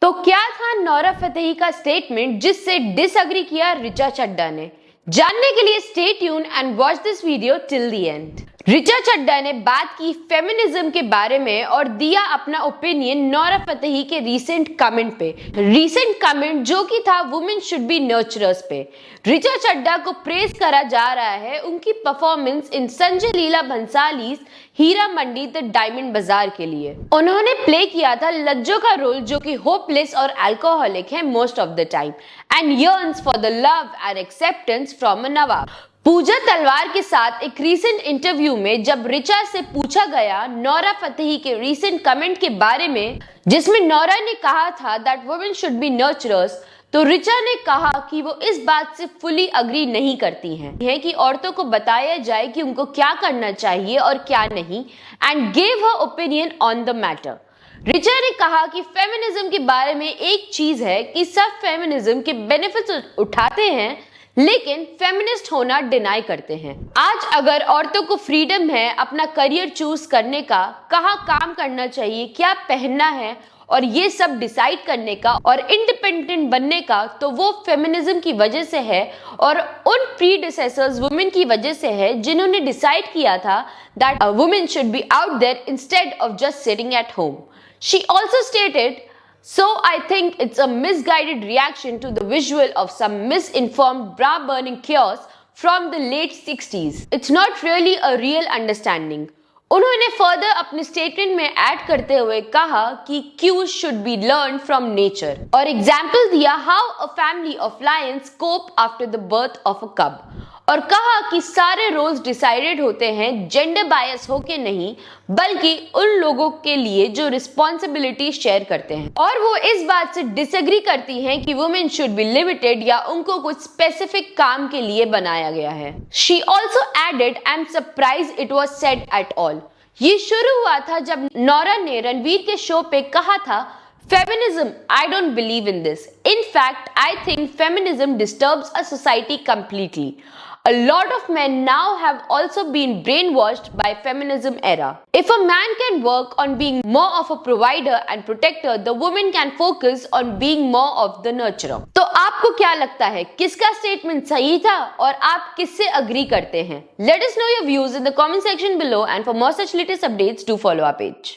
तो क्या था नोरा फतेही का स्टेटमेंट जिससे डिसएग्री किया ऋचा चड्ढा ने? जानने के लिए stay tune and watch this video till the end. Richa Chadha ने बात की फेमिनिज्म के बारे में और दिया अपना ओपिनियन नोरा फतेही के रीसेंट कमेंट पे। रीसेंट कमेंट जो कि था वुमेन शुड बी नर्चरर्स पे। ऋचा चड्ढा को प्रेज करा जा रहा है उनकी performance in Sanjay Leela Bhansali's Heera Mandi the diamond bazaar के लिए। उन्होंने प्ले किया था लज्जो का रोल जो कि होपलेस और अल्कोहलिक है most of the time and yearns for the love and acceptance from a nawab. Pooja Talwar के साथ एक रीसेंट इंटरव्यू में जब ऋचा से पूछा गया नोरा फतेही के रीसेंट कमेंट के बारे में जिसमें नोरा ने कहा था दैट वुमेन शुड बी नर्चरर्स, तो ऋचा ने कहा कि वो इस बात से फुली अग्री नहीं करती हैं कि औरतों को बताया जाए कि उनको क्या करना चाहिए और क्या नहीं and gave her opinion on the matter. Richa ने कहा कि फेमिनिज्म के बारे में एक चीज है कि सब फेमिनिज्म के बेनिफिट्स उठाते हैं लेकिन फेमिनिस्ट होना डिनाई करते हैं। आज अगर औरतों को फ्रीडम है अपना करियर चूज करने का, कहाँ काम करना चाहिए, क्या पहनना है और ये सब डिसाइड करने का और इंडिपेंडेंट बनने का, तो वो फेमिनिज्म की वजह से है और उन प्रीडिसेसर्स वुमेन की वजह से है जिन्होंने डिसाइड किया था that a women should be out there instead of just sitting at home. She also stated, "So I think it's a misguided reaction to the visual of some misinformed bra-burning chaos from the late 60s. It's not really a real understanding." उन्होंने further अपने statement में add करते हुए कहा कि cues should be learned from nature और example दिया how a family of lions cope after the birth of a cub और कहा कि सारे रोल्स डिसाइडेड होते हैं जेंडर बायस होके नहीं बल्कि उन लोगों के लिए जो रिस्पॉन्सिबिलिटी शेयर करते हैं और वो इस बात से डिसएग्री करती हैं कि वुमेन शुड बी लिमिटेड या उनको कुछ स्पेसिफिक काम के लिए बनाया गया है। She also added, "I am surprised it was said at all." ये शुरू हुआ था जब नोरा ने रणवीर के शो पे कहा था, "Feminism, I don't believe in this. In fact, I think feminism disturbs a society completely. A lot of men now have also been brainwashed by feminism era. If a man can work on being more of a provider and protector, the woman can focus on being more of the nurturer." तो आपको क्या लगता है, किसका statement सही था और आप किससे अग्री करते हैं? Let us know your views in the comment section below and for more such latest updates do follow our page.